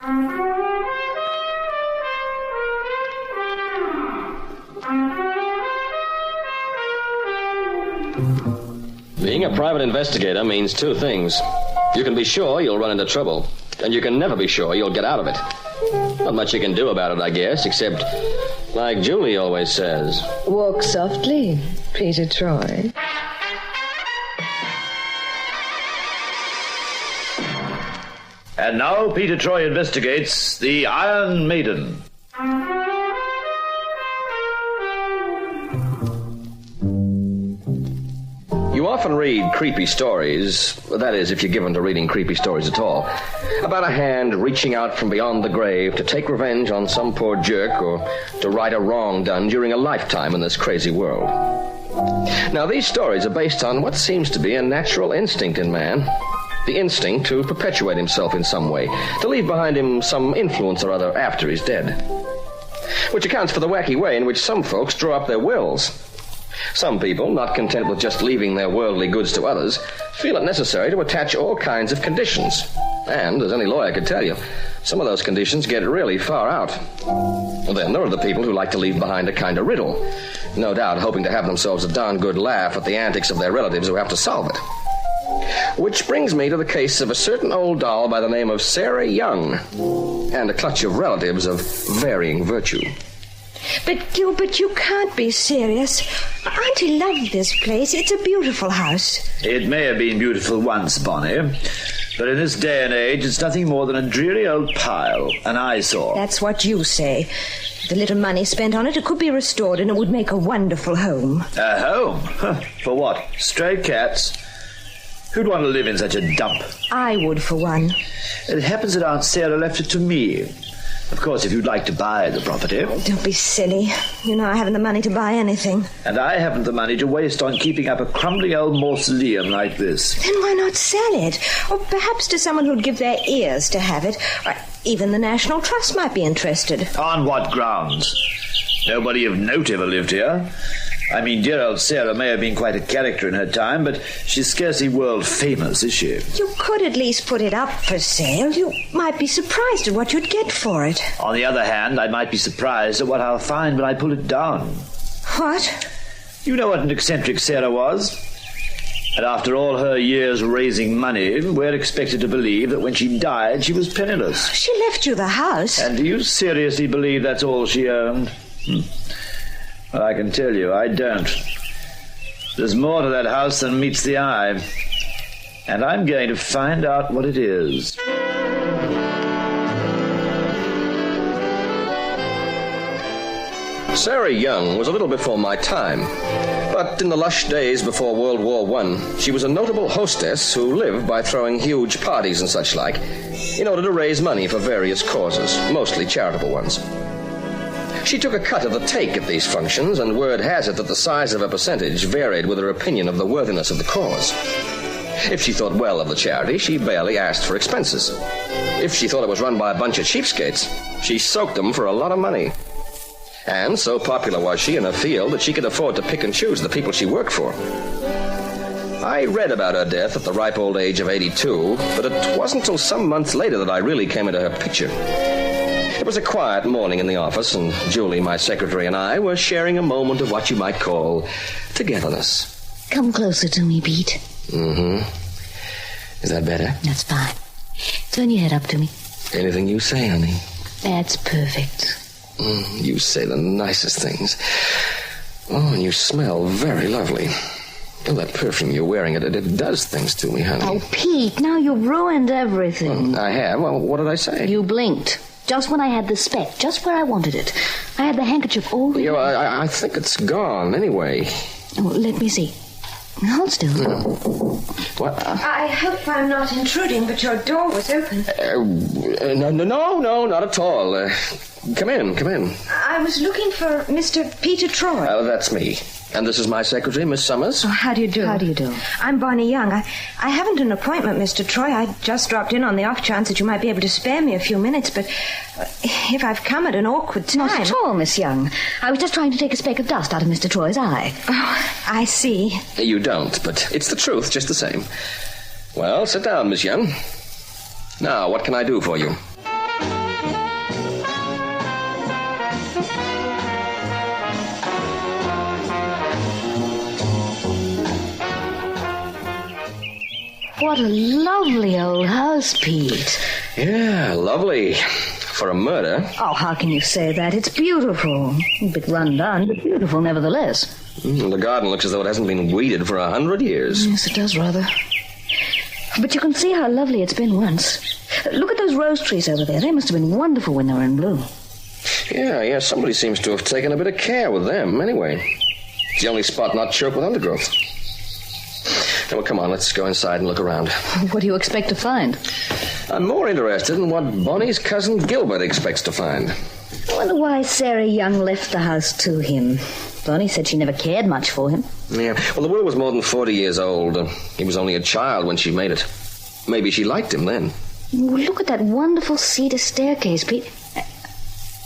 Being a private investigator means two things. You can be sure you'll run into trouble, and you can never be sure you'll get out of it. Not much you can do about it, I guess, except, like Julie always says, walk softly, Peter Troy. And now Peter Troy investigates the Iron Maiden. You often read creepy stories, that is, if you're given to reading creepy stories at all, about a hand reaching out from beyond the grave to take revenge on some poor jerk or to right a wrong done during a lifetime in this crazy world. Now, these stories are based on what seems to be a natural instinct in man. The instinct to perpetuate himself in some way, to leave behind him some influence or other after he's dead. Which accounts for the wacky way in which some folks draw up their wills. Some people, not content with just leaving their worldly goods to others, feel it necessary to attach all kinds of conditions. And, as any lawyer could tell you, some of those conditions get really far out. Then there are the people who like to leave behind a kind of riddle, no doubt hoping to have themselves a darn good laugh at the antics of their relatives who have to solve it. Which brings me to the case of a certain old doll by the name of Sarah Young, and a clutch of relatives of varying virtue. But, Gilbert, you can't be serious. Auntie loved this place. It's a beautiful house. It may have been beautiful once, Bonnie, but in this day and age, it's nothing more than a dreary old pile, an eyesore. That's what you say. The little money spent on it, it could be restored, and it would make a wonderful home. A home? For what? Stray cats? Who'd want to live in such a dump? I would, for one. It happens that Aunt Sarah left it to me. Of course, if you'd like to buy the property. Don't be silly. You know I haven't the money to buy anything. And I haven't the money to waste on keeping up a crumbling old mausoleum like this. Then why not sell it? Or perhaps to someone who'd give their ears to have it. Or even the National Trust might be interested. On what grounds? Nobody of note ever lived here. I mean, dear old Sarah may have been quite a character in her time, but she's scarcely world famous, is she? You could at least put it up for sale. You might be surprised at what you'd get for it. On the other hand, I might be surprised at what I'll find when I pull it down. What? You know what an eccentric Sarah was? And after all her years raising money, we're expected to believe that when she died, she was penniless. She left you the house. And do you seriously believe that's all she owned? Well, I can tell you, I don't. There's more to that house than meets the eye. And I'm going to find out what it is. Sarah Young was a little before my time, but in the lush days before World War I, she was a notable hostess who lived by throwing huge parties and such like, in order to raise money for various causes, mostly charitable ones. She took a cut of the take at these functions, and word has it that the size of her percentage varied with her opinion of the worthiness of the cause. If she thought well of the charity, she barely asked for expenses. If she thought it was run by a bunch of cheapskates, she soaked them for a lot of money. And so popular was she in her field that she could afford to pick and choose the people she worked for. I read about her death at the ripe old age of 82, but it wasn't until some months later that I really came into her picture. It was a quiet morning in the office, and Julie, my secretary, and I were sharing a moment of what you might call togetherness. Come closer to me, Pete. Mm-hmm. Is that better? That's fine. Turn your head up to me. Anything you say, honey. That's perfect. You say the nicest things. Oh, and you smell very lovely. Oh, that perfume you're wearing, it does things to me, honey. Oh, Pete, now you've ruined everything. I have? Well, what did I say? You blinked. Just when I had the speck, just where I wanted it. I had the handkerchief all the way. I think it's gone, anyway. Oh, let me see. Hold still. What? I hope I'm not intruding, but your door was open. No, not at all. Come in. I was looking for Mr. Peter Troy. That's me. And this is my secretary, Miss Summers. Oh, how do you do? How do you do? I'm Bonnie Young. I haven't an appointment, Mr. Troy. I just dropped in on the off chance that you might be able to spare me a few minutes, but if I've come at an awkward time... Not at all, Miss Young. I was just trying to take a speck of dust out of Mr. Troy's eye. Oh, I see. You don't, but it's the truth just the same. Well, sit down, Miss Young. Now, what can I do for you? What a lovely old house, Pete. Yeah, lovely. For a murder. Oh, how can you say that? It's beautiful. A bit run down, but beautiful nevertheless. The garden looks as though it hasn't been weeded for 100 years. Yes, it does, rather. But you can see how lovely it's been once. Look at those rose trees over there. They must have been wonderful when they were in bloom. Yeah, somebody seems to have taken a bit of care with them, anyway. It's the only spot not choked with undergrowth. Now, well, come on, let's go inside and look around. What do you expect to find? I'm more interested in what Bonnie's cousin Gilbert expects to find. I wonder why Sarah Young left the house to him. Bonnie said she never cared much for him. Yeah, well, the will was more than 40 years old. He was only a child when she made it. Maybe she liked him then. Look at that wonderful cedar staircase, Pete.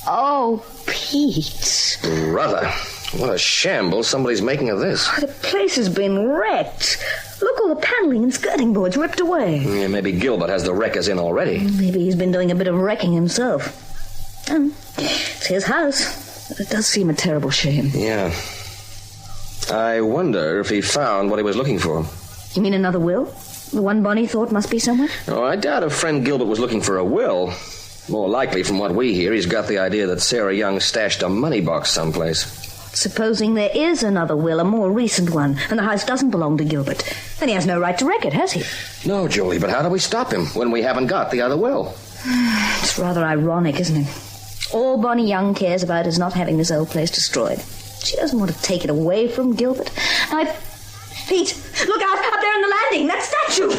Oh, Pete. Brother, what a shambles somebody's making of this. The place has been wrecked. Look, all the paneling and skirting boards ripped away. Yeah, maybe Gilbert has the wreckers in already. Maybe he's been doing a bit of wrecking himself. It's his house. But it does seem a terrible shame. Yeah. I wonder if he found what he was looking for. You mean another will? The one Bonnie thought must be somewhere? Oh, I doubt if friend Gilbert was looking for a will. More likely, from what we hear, he's got the idea that Sarah Young stashed a money box someplace. Supposing there is another will, a more recent one, and the house doesn't belong to Gilbert, then he has no right to wreck it, has he? No, Julie, but how do we stop him when we haven't got the other will? It's rather ironic, isn't it? All Bonnie Young cares about is not having this old place destroyed. She doesn't want to take it away from Gilbert. Pete, look out! Up there on the landing! That statue!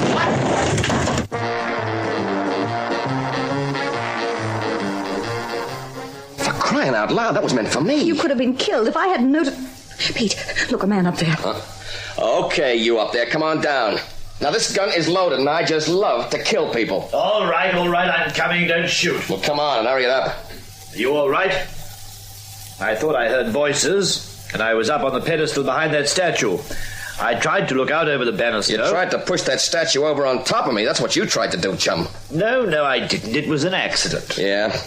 For crying out loud, that was meant for me. You could have been killed if I hadn't noticed... Pete, look, a man up there. Okay, you up there, come on down. Now, this gun is loaded, and I just love to kill people. All right, I'm coming, don't shoot. Well, come on, and hurry it up. You all right? I thought I heard voices, and I was up on the pedestal behind that statue. I tried to look out over the banister. You tried to push that statue over on top of me. That's what you tried to do, chum. No, I didn't. It was an accident. Yeah?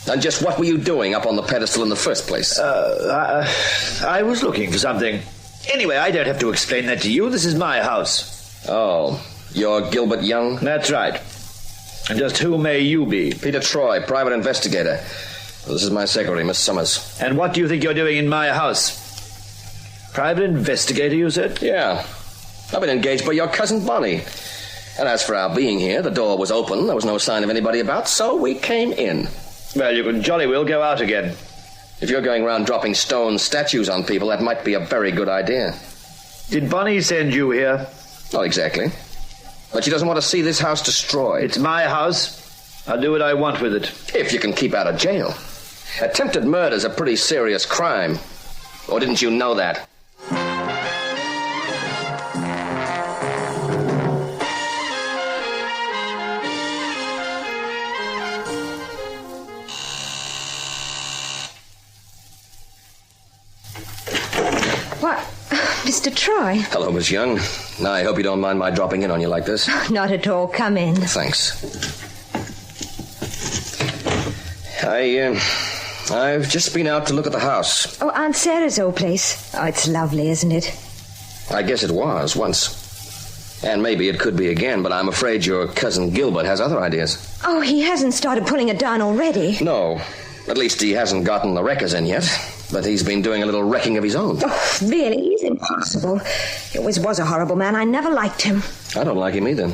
And just what were you doing up on the pedestal in the first place? I was looking for something. Anyway, I don't have to explain that to you. This is my house. Oh, you're Gilbert Young? That's right. And just who may you be? Peter Troy, private investigator. This is my secretary, Miss Summers. And what do you think you're doing in my house? Private investigator, you said? Yeah. I've been engaged by your cousin Bonnie. And as for our being here, the door was open. There was no sign of anybody about, so we came in. Well, you can jolly well go out again. If you're going around dropping stone statues on people, that might be a very good idea. Did Bonnie send you here? Not exactly. But she doesn't want to see this house destroyed. It's my house. I'll do what I want with it. If you can keep out of jail. Attempted murder's a pretty serious crime. Or didn't you know that? What? Mr. Troy? Hello, Miss Young. Now, I hope you don't mind my dropping in on you like this. Not at all. Come in. Thanks. I've just been out to look at the house. Oh, Aunt Sarah's old place. Oh, it's lovely, isn't it? I guess it was, once. And maybe it could be again, but I'm afraid your cousin Gilbert has other ideas. Oh, he hasn't started pulling it down already? No. At least he hasn't gotten the wreckers in yet. But he's been doing a little wrecking of his own. Oh, really? He's impossible. He always was a horrible man. I never liked him. I don't like him either.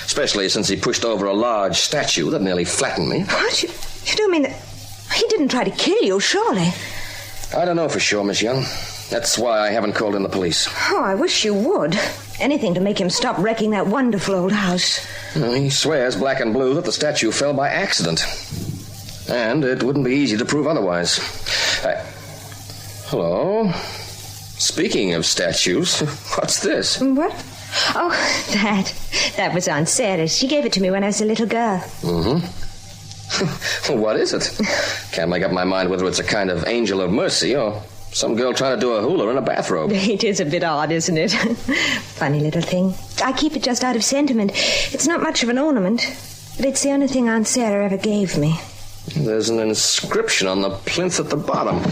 Especially since he pushed over a large statue that nearly flattened me. What? You don't mean that... He didn't try to kill you, surely? I don't know for sure, Miss Young. That's why I haven't called in the police. Oh, I wish you would. Anything to make him stop wrecking that wonderful old house. Well, he swears black and blue that the statue fell by accident. And it wouldn't be easy to prove otherwise. Hello? Speaking of statues, what's this? What? Oh, that was Aunt Sarah. She gave it to me when I was a little girl. Mm-hmm. What is it? Can't make up my mind whether it's a kind of angel of mercy or some girl trying to do a hula in a bathrobe. It is a bit odd, isn't it? Funny little thing. I keep it just out of sentiment. It's not much of an ornament, but it's the only thing Aunt Sarah ever gave me. There's an inscription on the plinth at the bottom.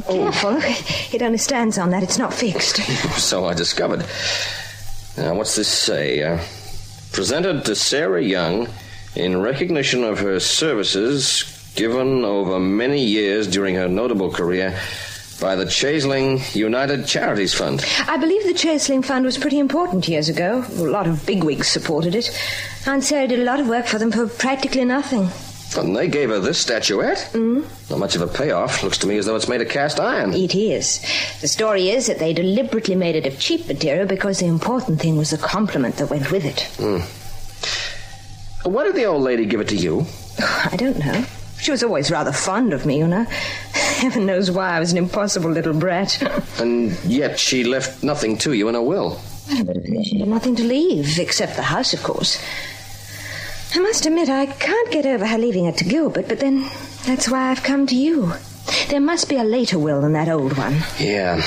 Careful. It only stands on that. It's not fixed. So I discovered. Now, what's this say? Presented to Sarah Young in recognition of her services given over many years during her notable career by the Chaseling United Charities Fund. I believe the Chaseling Fund was pretty important years ago. A lot of bigwigs supported it. Aunt Sarah did a lot of work for them for practically nothing. And they gave her this statuette? Not much of a payoff. Looks to me as though it's made of cast iron. It is. The story is that they deliberately made it of cheap material because the important thing was the compliment that went with it. Why did the old lady give it to you? I don't know. She was always rather fond of me, you know. Heaven knows why I was an impossible little brat. And yet she left nothing to you in her will. But she had nothing to leave, except the house, of course. I must admit, I can't get over her leaving it to Gilbert, but then that's why I've come to you. There must be a later will than that old one. Yeah.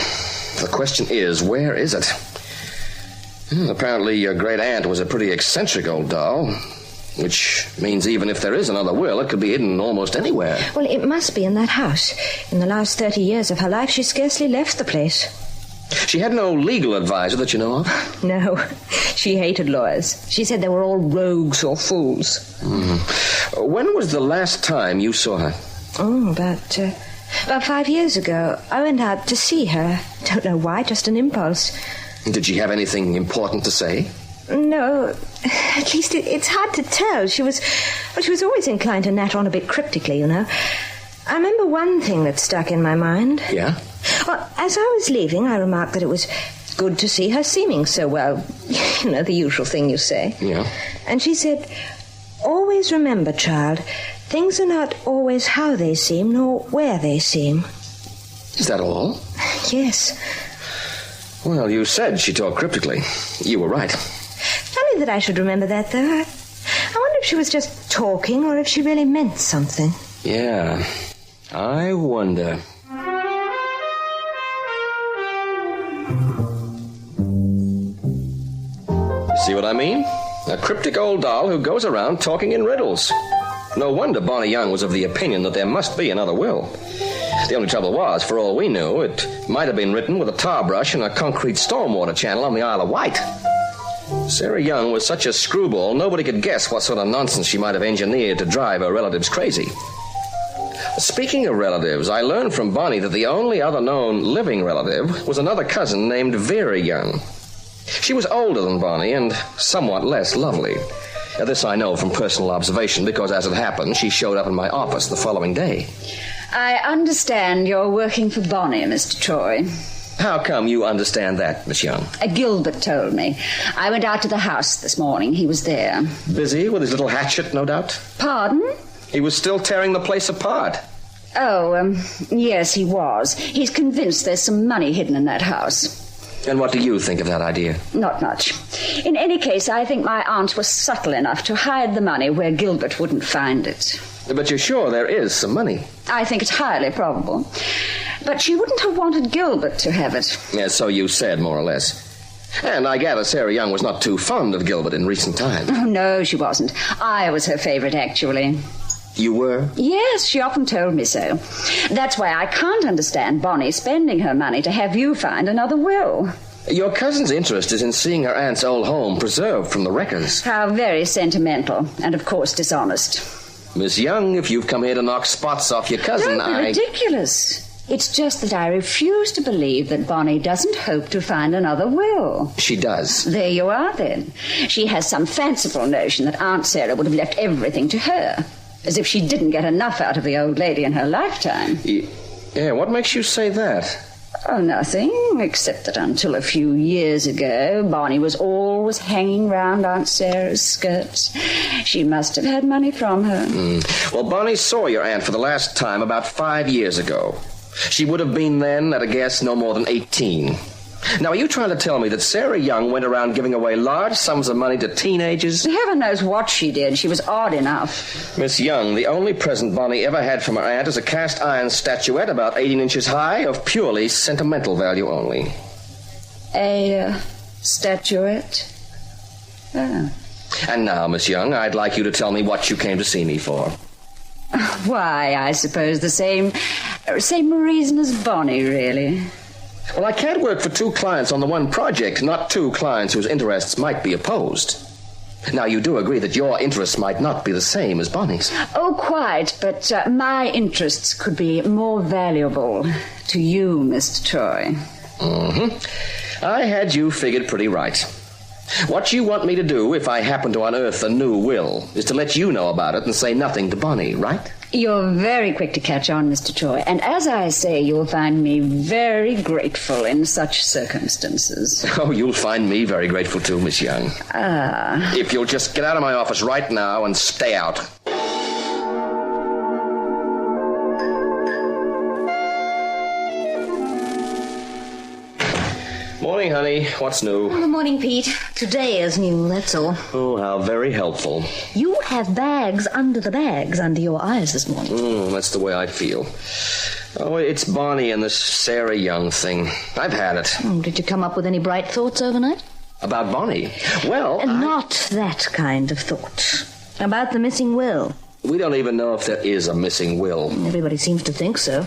The question is, where is it? Apparently your great-aunt was a pretty eccentric old doll, which means even if there is another will, it could be hidden almost anywhere. Well, it must be in that house. In the last 30 years of her life, she scarcely left the place. She had no legal advisor that you know of? No. She hated lawyers. She said they were all rogues or fools. When was the last time you saw her? Oh, about 5 years ago. I went out to see her. Don't know why, just an impulse. Did she have anything important to say? No, at least it's hard to tell. She was always inclined to natter on a bit cryptically, you know. I remember one thing that stuck in my mind. Yeah? Well, as I was leaving, I remarked that it was good to see her seeming so well. You know, the usual thing you say. Yeah. And she said, "Always remember, child, things are not always how they seem, nor where they seem." Is that all? Yes. Well, you said she talked cryptically. You were right. Funny that I should remember that, though. I wonder if she was just talking or if she really meant something. Yeah. I wonder. See what I mean? A cryptic old doll who goes around talking in riddles. No wonder Bonnie Young was of the opinion that there must be another will. The only trouble was, for all we knew, it might have been written with a tar brush in a concrete stormwater channel on the Isle of Wight. Sarah Young was such a screwball, nobody could guess what sort of nonsense she might have engineered to drive her relatives crazy. Speaking of relatives, I learned from Bonnie that the only other known living relative was another cousin named Vera Young. She was older than Bonnie and somewhat less lovely. This I know from personal observation because, as it happened, she showed up in my office the following day. I understand you're working for Bonnie, Mr. Troy. How come you understand that, Miss Young? Gilbert told me. I went out to the house this morning. He was there. Busy with his little hatchet, no doubt? Pardon? He was still tearing the place apart. Oh, yes, he was. He's convinced there's some money hidden in that house. And what do you think of that idea? Not much. In any case, I think my aunt was subtle enough to hide the money where Gilbert wouldn't find it. But you're sure there is some money? I think it's highly probable. But she wouldn't have wanted Gilbert to have it. Yeah, so you said, more or less. And I gather Sarah Young was not too fond of Gilbert in recent times. Oh, no, she wasn't. I was her favorite, actually. You were? Yes, she often told me so. That's why I can't understand Bonnie spending her money to have you find another will. Your cousin's interest is in seeing her aunt's old home preserved from the wreckers. How very sentimental, and of course dishonest. Miss Young, if you've come here to knock spots off your cousin, Don't be ridiculous. It's just that I refuse to believe that Bonnie doesn't hope to find another will. She does. There you are, then. She has some fanciful notion that Aunt Sarah would have left everything to her, as if she didn't get enough out of the old lady in her lifetime. Yeah, what makes you say that? Oh, nothing, except that until a few years ago, Bonnie was always hanging round Aunt Sarah's skirts. She must have had money from her. Well, Bonnie saw your aunt for the last time about 5 years ago. She would have been then, at a guess, no more than 18. Now, are you trying to tell me that Sarah Young went around giving away large sums of money to teenagers? Heaven knows what she did. She was odd enough. Miss Young, the only present Bonnie ever had from her aunt is a cast-iron statuette about 18 inches high of purely sentimental value only. A statuette? Oh. And now, Miss Young, I'd like you to tell me what you came to see me for. Why, I suppose the same reason as Bonnie, really. Well, I can't work for two clients on the one project, not two clients whose interests might be opposed. Now, you do agree that your interests might not be the same as Bonnie's. Oh, quite, but my interests could be more valuable to you, Mr. Troy. Mm-hmm. I had you figured pretty right. What you want me to do if I happen to unearth a new will is to let you know about it and say nothing to Bonnie, right? You're very quick to catch on, Mr. Troy, and as I say, you'll find me very grateful in such circumstances. Oh, you'll find me very grateful too, Miss Young. If you'll just get out of my office right now and stay out. Morning, honey. What's new? Good morning, Pete. Today is new, that's all. Oh, how very helpful. You have bags under your eyes this morning. That's the way I feel. Oh, it's Bonnie and this Sarah Young thing. I've had it. Did you come up with any bright thoughts overnight? About Bonnie? Well, Not that kind of thought. About the missing will. We don't even know if there is a missing will. Everybody seems to think so.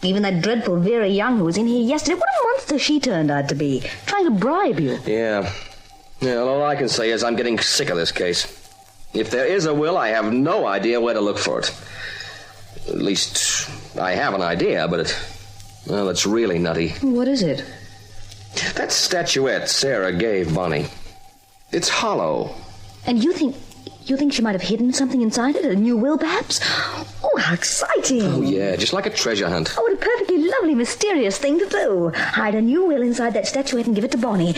Even that dreadful Vera Young who was in here yesterday. What a monster she turned out to be. Trying to bribe you. Yeah, well, all I can say is I'm getting sick of this case. If there is a will, I have no idea where to look for it. At least, I have an idea, but it's really nutty. What is it? That statuette Sarah gave Bonnie. It's hollow. And you think she might have hidden something inside it? A new will, perhaps? Oh, how exciting. Oh, yeah, just like a treasure hunt. Oh, what a perfectly lovely, mysterious thing to do. Hide a new will inside that statuette and give it to Bonnie.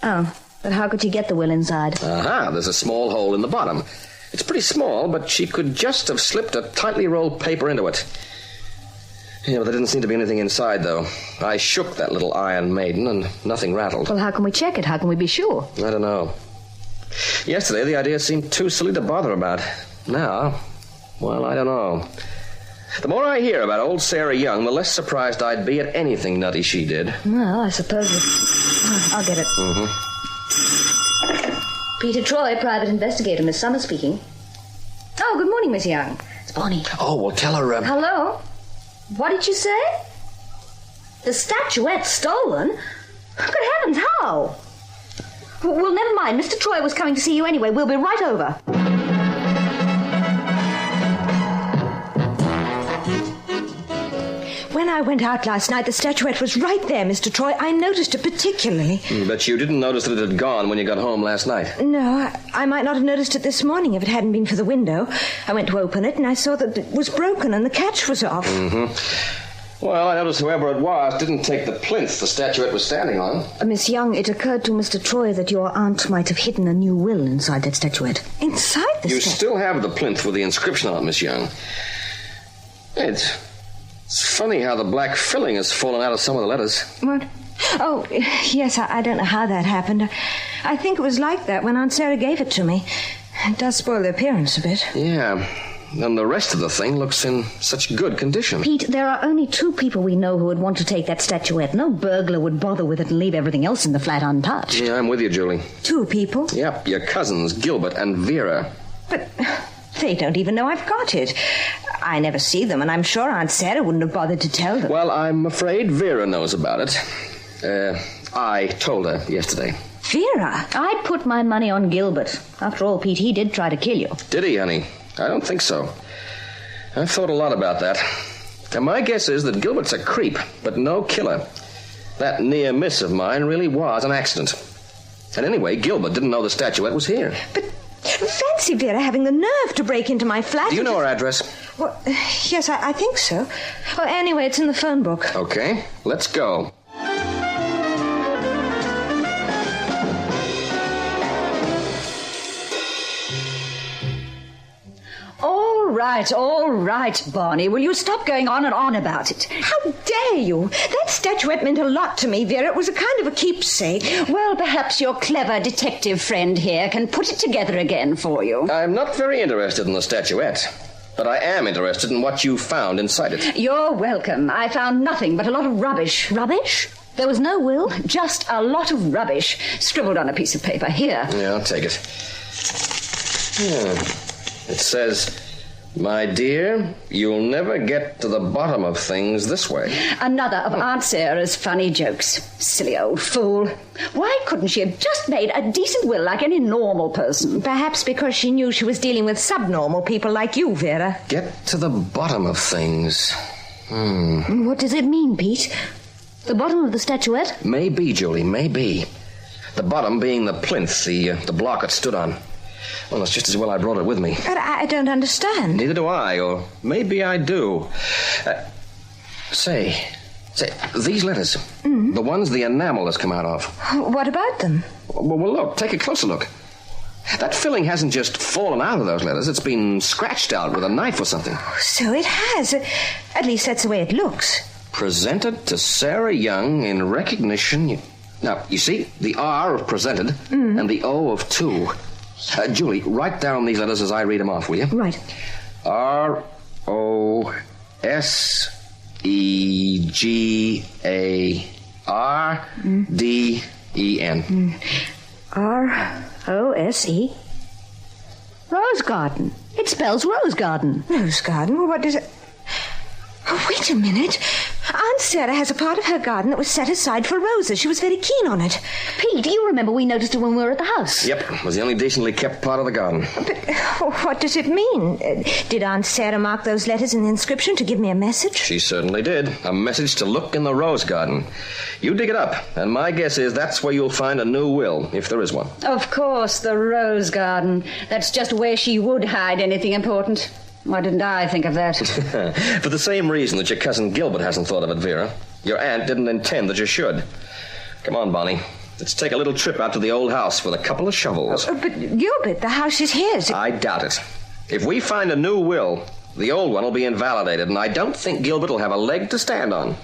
Oh, but how could she get the will inside? There's a small hole in the bottom. It's pretty small, but she could just have slipped a tightly rolled paper into it. Yeah, but there didn't seem to be anything inside, though. I shook that little iron maiden, and nothing rattled. Well, how can we check it? How can we be sure? I don't know. Yesterday, the idea seemed too silly to bother about. Now, well, I don't know. The more I hear about old Sarah Young, the less surprised I'd be at anything nutty she did. Well, I suppose I'll get it. Peter Troy, private investigator, Miss Summer speaking. Oh, good morning, Miss Young. It's Bonnie. Oh, well, tell her... Hello? What did you say? The statuette stolen? Good heavens, how? Well, never mind. Mr. Troy was coming to see you anyway. We'll be right over. When I went out last night, the statuette was right there, Mr. Troy. I noticed it particularly. But you didn't notice that it had gone when you got home last night. No, I might not have noticed it this morning if it hadn't been for the window. I went to open it, and I saw that it was broken and the catch was off. Well, I noticed whoever it was didn't take the plinth the statuette was standing on. Miss Young, it occurred to Mr. Troy that your aunt might have hidden a new will inside that statuette. Inside the You statuette? still have the plinth with the inscription on it, Miss Young. It's funny how the black filling has fallen out of some of the letters. What? Oh, yes, I don't know how that happened. I think it was like that when Aunt Sarah gave it to me. It does spoil the appearance a bit. Yeah, and the rest of the thing looks in such good condition. Pete, there are only 2 people we know who would want to take that statuette. No burglar would bother with it and leave everything else in the flat untouched. Yeah, I'm with you, Julie. 2 people? Yep, your cousins, Gilbert and Vera. But they don't even know I've got it. I never see them, and I'm sure Aunt Sarah wouldn't have bothered to tell them. Well, I'm afraid Vera knows about it. I told her yesterday. Vera? I'd put my money on Gilbert. After all, Pete, he did try to kill you. Did he, honey? I don't think so. I've thought a lot about that. And my guess is that Gilbert's a creep, but no killer. That near miss of mine really was an accident. And anyway, Gilbert didn't know the statuette was here. But fancy Vera having the nerve to break into my flat. Do you know her address? Well, yes, I think so. Oh, anyway, it's in the phone book. Okay, let's go. All right, Barney. Will you stop going on and on about it? How dare you? That statuette meant a lot to me, Vera. It was a kind of a keepsake. Well, perhaps your clever detective friend here can put it together again for you. I'm not very interested in the statuette, but I am interested in what you found inside it. You're welcome. I found nothing but a lot of rubbish. Rubbish? There was no will? Just a lot of rubbish scribbled on a piece of paper. Here. Yeah, I'll take it. Yeah. It says, My dear, you'll never get to the bottom of things this way. Another of Aunt Sarah's funny jokes. Silly old fool. Why couldn't she have just made a decent will like any normal person? Perhaps because she knew she was dealing with subnormal people like you, Vera. Get to the bottom of things. What does it mean, Pete? The bottom of the statuette? Maybe, Julie, maybe. The bottom being the plinth, the block it stood on. Well, it's just as well I brought it with me. But I don't understand. Neither do I, or maybe I do. Say, these letters, the ones the enamel has come out of. What about them? Well, look, take a closer look. That filling hasn't just fallen out of those letters. It's been scratched out with a knife or something. So it has. At least that's the way it looks. Presented to Sarah Young in recognition. Now, you see, the R of presented and the O of to. Julie, write down these letters as I read them off, will you? Right. R-O-S-E-G-A-R-D-E-N. R-O-S-E? Rose garden. It spells rose garden. Rose garden? Well, what does it... Oh, wait a minute. Aunt Sarah has a part of her garden that was set aside for roses. She was very keen on it. Pete, you remember we noticed it when we were at the house. Yep, it was the only decently kept part of the garden. But what does it mean? Did Aunt Sarah mark those letters in the inscription to give me a message? She certainly did. A message to look in the rose garden. You dig it up, and my guess is that's where you'll find a new will, if there is one. Of course, the rose garden. That's just where she would hide anything important. Why didn't I think of that? For the same reason that your cousin Gilbert hasn't thought of it, Vera. Your aunt didn't intend that you should. Come on, Bonnie. Let's take a little trip out to the old house with a couple of shovels. But, Gilbert, the house is his. I doubt it. If we find a new will, the old one will be invalidated, and I don't think Gilbert will have a leg to stand on.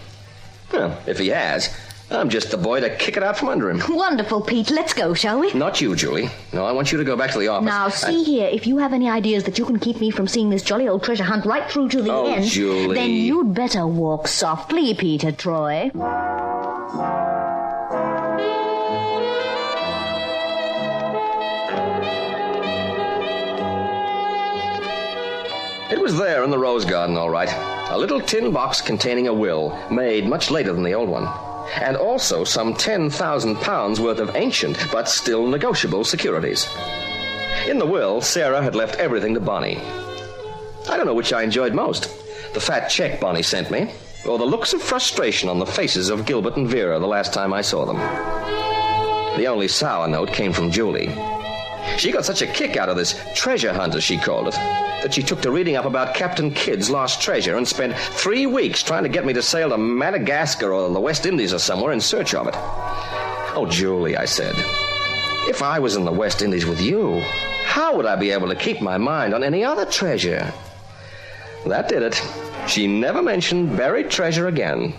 Well, if he has, I'm just the boy to kick it out from under him. Wonderful, Pete. Let's go, shall we? Not you, Julie. No, I want you to go back to the office. Now, see here, if you have any ideas that you can keep me from seeing this jolly old treasure hunt right through to the end, Julie. then you'd better walk softly, Peter Troy. It was there in the rose garden, all right. A little tin box containing a will, made much later than the old one. And also some £10,000 worth of ancient but still negotiable securities. In the will, Sarah had left everything to Bonnie. I don't know which I enjoyed most. The fat check Bonnie sent me, or the looks of frustration on the faces of Gilbert and Vera the last time I saw them. The only sour note came from Julie. She got such a kick out of this treasure hunt, as she called it, that she took to reading up about Captain Kidd's lost treasure and spent 3 weeks trying to get me to sail to Madagascar or the West Indies or somewhere in search of it. Oh, Julie, I said, if I was in the West Indies with you, how would I be able to keep my mind on any other treasure? That did it. She never mentioned buried treasure again.